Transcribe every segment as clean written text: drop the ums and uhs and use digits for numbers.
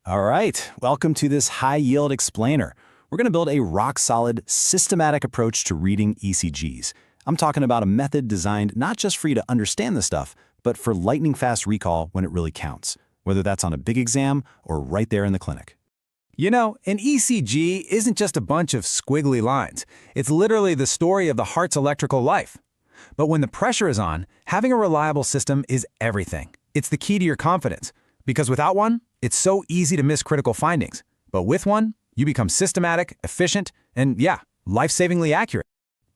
All right, welcome to this high-yield explainer. We're going to build a rock-solid, systematic approach to reading ECGs. I'm talking about a method designed not just for you to understand the stuff, but for lightning-fast recall when it really counts, whether that's on a big exam or right there in the clinic. You know, an ECG isn't just a bunch of squiggly lines. It's literally the story of the heart's electrical life. But when the pressure is on, having a reliable system is everything. It's the key to your confidence. Because without one, it's so easy to miss critical findings. But with one, you become systematic, efficient, and life-savingly accurate.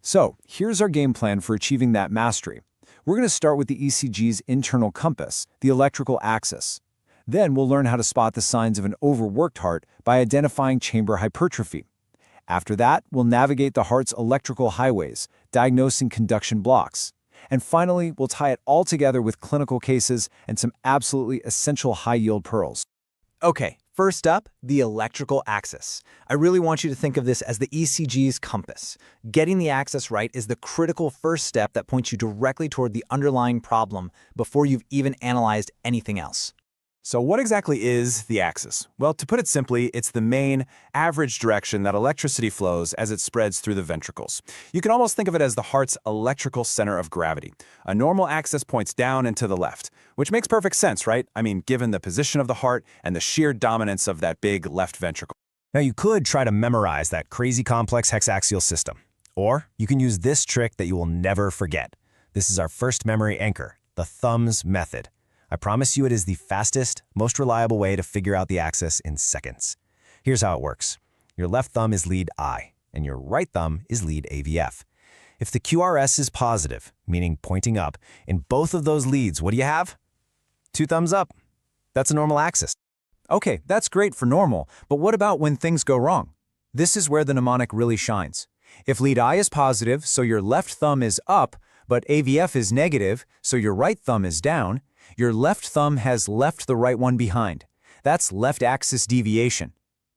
So, here's our game plan for achieving that mastery. We're going to start with the ECG's internal compass, the electrical axis. Then we'll learn how to spot the signs of an overworked heart by identifying chamber hypertrophy. After that, we'll navigate the heart's electrical highways, diagnosing conduction blocks. And finally, we'll tie it all together with clinical cases and some absolutely essential high-yield pearls. Okay, first up, the electrical axis. I really want you to think of this as the ECG's compass. Getting the axis right is the critical first step that points you directly toward the underlying problem before you've even analyzed anything else. So what exactly is the axis? Well, to put it simply, it's the main, average direction that electricity flows as it spreads through the ventricles. You can almost think of it as the heart's electrical center of gravity. A normal axis points down and to the left, which makes perfect sense, right? I mean, given the position of the heart and the sheer dominance of that big left ventricle. Now, you could try to memorize that crazy complex hexaxial system. Or you can use this trick that you will never forget. This is our first memory anchor, the thumbs method. I promise you it is the fastest, most reliable way to figure out the axis in seconds. Here's how it works. Your left thumb is lead I, and your right thumb is lead AVF. If the QRS is positive, meaning pointing up, in both of those leads, what do you have? 2 thumbs up. That's a normal axis. Okay, that's great for normal, but what about when things go wrong? This is where the mnemonic really shines. If lead I is positive, so your left thumb is up, but AVF is negative, so your right thumb is down, your left thumb has left the right one behind. That's left axis deviation.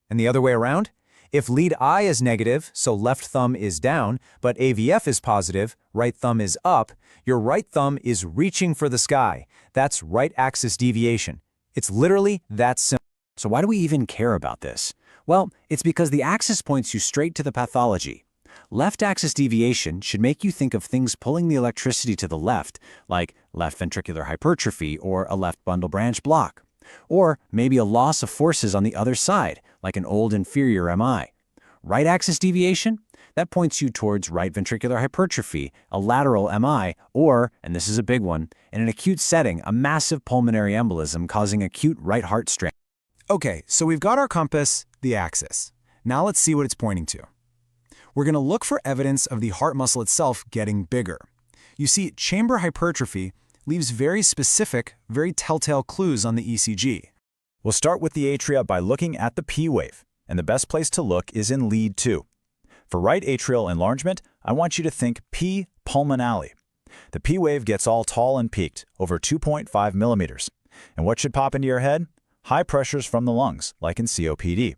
And the other way around? If lead I is negative, so left thumb is down, but AVF is positive, right thumb is up, your right thumb is reaching for the sky. That's right axis deviation. It's literally that simple. So why do we even care about this? Well, it's because the axis points you straight to the pathology. Left axis deviation should make you think of things pulling the electricity to the left, like left ventricular hypertrophy or a left bundle branch block. Or maybe a loss of forces on the other side, like an old inferior MI. Right axis deviation? That points you towards right ventricular hypertrophy, a lateral MI, or, and this is a big one, in an acute setting, a massive pulmonary embolism causing acute right heart strain. Okay, so we've got our compass, the axis. Now let's see what it's pointing to. We're going to look for evidence of the heart muscle itself getting bigger. You see, chamber hypertrophy leaves very specific, very telltale clues on the ECG. We'll start with the atria by looking at the P wave, and the best place to look is in lead 2. For right atrial enlargement, I want you to think P pulmonale. The P wave gets all tall and peaked, over 2.5 millimeters. And what should pop into your head? High pressures from the lungs, like in COPD.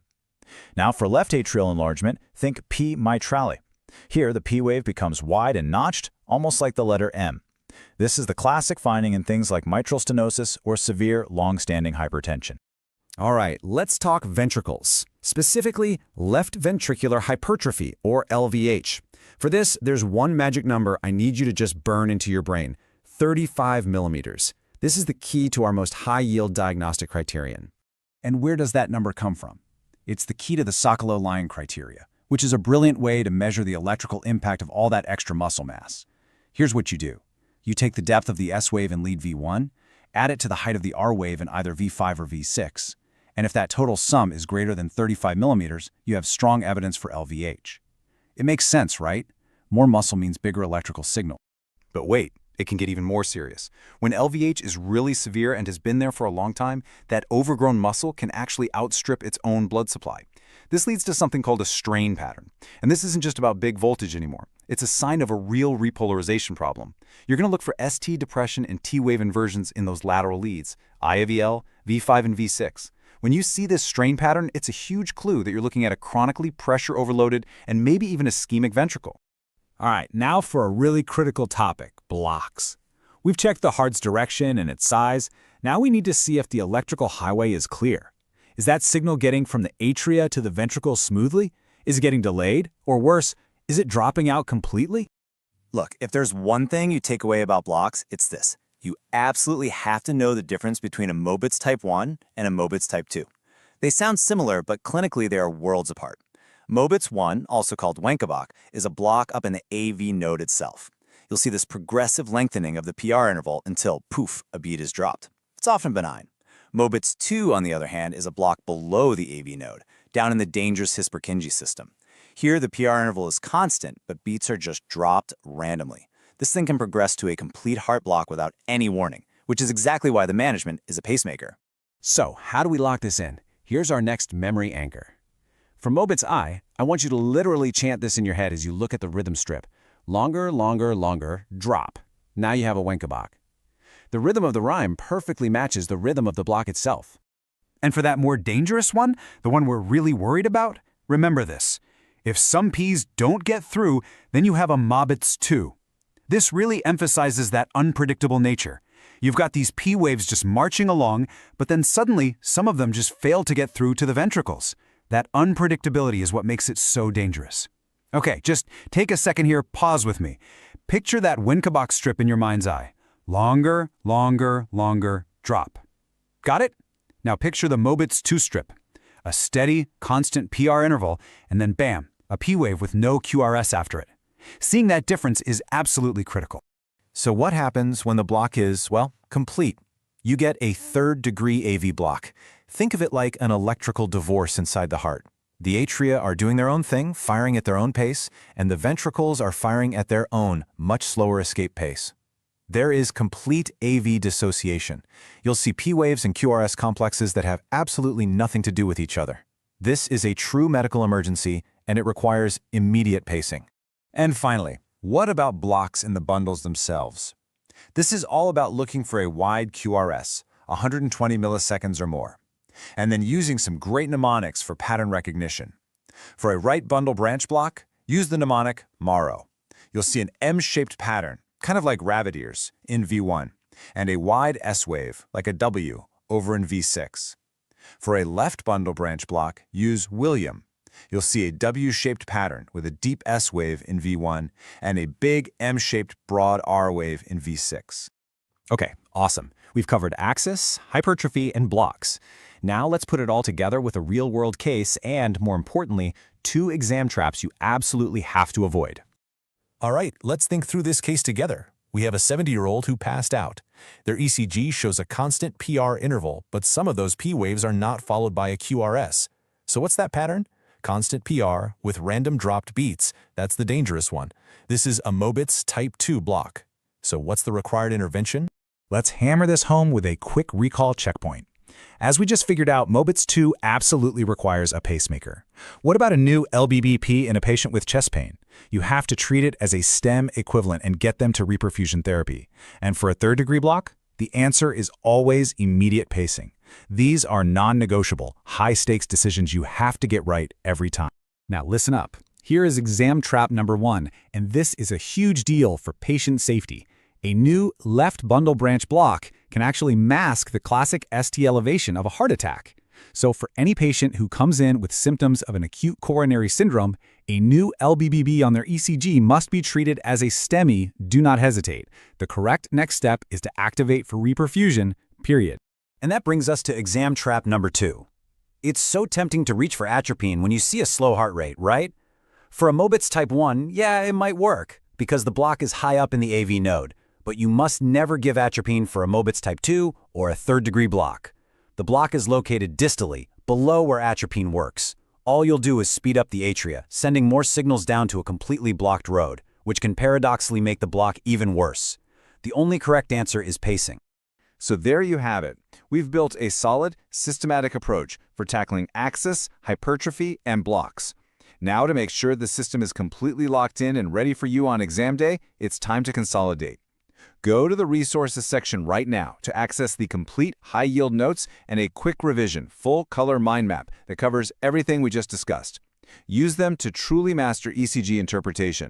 Now for left atrial enlargement, think P mitrale. Here, the P wave becomes wide and notched, almost like the letter M. This is the classic finding in things like mitral stenosis or severe, long-standing hypertension. All right, let's talk ventricles, specifically left ventricular hypertrophy, or LVH. For this, there's one magic number I need you to just burn into your brain, 35 millimeters. This is the key to our most high-yield diagnostic criterion. And where does that number come from? It's the key to the Sokolow-Lyon criteria, which is a brilliant way to measure the electrical impact of all that extra muscle mass. Here's what you do. You take the depth of the S wave in lead V1, add it to the height of the R wave in either V5 or V6, and if that total sum is greater than 35 millimeters, you have strong evidence for LVH. It makes sense, right? More muscle means bigger electrical signal. But wait, it can get even more serious. When LVH is really severe and has been there for a long time, that overgrown muscle can actually outstrip its own blood supply. This leads to something called a strain pattern. And this isn't just about big voltage anymore. It's a sign of a real repolarization problem. You're going to look for ST depression and T wave inversions in those lateral leads, IVL, V5, and V6. When you see this strain pattern, it's a huge clue that you're looking at a chronically pressure-overloaded and maybe even ischemic ventricle. All right, now for a really critical topic, blocks. We've checked the heart's direction and its size. Now we need to see if the electrical highway is clear. Is that signal getting from the atria to the ventricles smoothly? Is it getting delayed? Or worse, is it dropping out completely? Look, if there's one thing you take away about blocks, it's this. You absolutely have to know the difference between a Mobitz Type 1 and a Mobitz Type 2. They sound similar, but clinically they are worlds apart. Mobitz I, also called Wenckebach, is a block up in the AV node itself. You'll see this progressive lengthening of the PR interval until, poof, a beat is dropped. It's often benign. Mobitz II, on the other hand, is a block below the AV node, down in the dangerous Hypertrophy system. Here, the PR interval is constant, but beats are just dropped randomly. This thing can progress to a complete heart block without any warning, which is exactly why the management is a pacemaker. So, how do we lock this in? Here's our next memory anchor. For Mobitz I want you to literally chant this in your head as you look at the rhythm strip. Longer, longer, longer, drop. Now you have a Wenckebach. The rhythm of the rhyme perfectly matches the rhythm of the block itself. And for that more dangerous one, the one we're really worried about, remember this. If some P's don't get through, then you have a Mobitz II. This really emphasizes that unpredictable nature. You've got these P waves just marching along, but then suddenly some of them just fail to get through to the ventricles. That unpredictability is what makes it so dangerous. Okay, just take a second here, pause with me. Picture that Wenckebach strip in your mind's eye. Longer, longer, longer, drop. Got it? Now picture the Mobitz II strip. A steady, constant PR interval, and then bam, a P wave with no QRS after it. Seeing that difference is absolutely critical. So what happens when the block is, well, complete? You get a third-degree AV block. Think of it like an electrical divorce inside the heart. The atria are doing their own thing, firing at their own pace, and the ventricles are firing at their own, much slower escape pace. There is complete AV dissociation. You'll see P waves and QRS complexes that have absolutely nothing to do with each other. This is a true medical emergency, and it requires immediate pacing. And finally, what about blocks in the bundles themselves? This is all about looking for a wide QRS, 120 milliseconds or more, and then using some great mnemonics for pattern recognition. For a right bundle branch block, use the mnemonic MARO. You'll see an M-shaped pattern, kind of like rabbit ears, in V1, and a wide S wave, like a W, over in V6. For a left bundle branch block, use William. You'll see a W-shaped pattern with a deep S wave in V1 and a big M-shaped broad R wave in V6. Okay, awesome. We've covered axis, hypertrophy, and blocks. Now let's put it all together with a real-world case and, more importantly, 2 exam traps you absolutely have to avoid. All right, let's think through this case together. We have a 70-year-old who passed out. Their ECG shows a constant PR interval, but some of those P waves are not followed by a QRS. So what's that pattern? Constant PR with random dropped beats. That's the dangerous one. This is a Mobitz Type 2 block. So what's the required intervention? Let's hammer this home with a quick recall checkpoint. As we just figured out, Mobitz II absolutely requires a pacemaker. What about a new LBBP in a patient with chest pain? You have to treat it as a STEM equivalent and get them to reperfusion therapy. And for a third-degree block, the answer is always immediate pacing. These are non-negotiable, high-stakes decisions you have to get right every time. Now listen up. Here is exam trap number 1, and this is a huge deal for patient safety. A new left bundle branch block can actually mask the classic ST elevation of a heart attack. So for any patient who comes in with symptoms of an acute coronary syndrome, a new LBBB on their ECG must be treated as a STEMI. Do not hesitate. The correct next step is to activate for reperfusion, period. And that brings us to exam trap number 2. It's so tempting to reach for atropine when you see a slow heart rate, right? For a Mobitz Type 1, yeah, it might work, because the block is high up in the AV node. But you must never give atropine for a Mobitz Type 2 or a third-degree block. The block is located distally, below where atropine works. All you'll do is speed up the atria, sending more signals down to a completely blocked road, which can paradoxically make the block even worse. The only correct answer is pacing. So there you have it. We've built a solid, systematic approach for tackling axis, hypertrophy, and blocks. Now, to make sure the system is completely locked in and ready for you on exam day, it's time to consolidate. Go to the resources section right now to access the complete high-yield notes and a quick revision, full-color mind map that covers everything we just discussed. Use them to truly master ECG interpretation.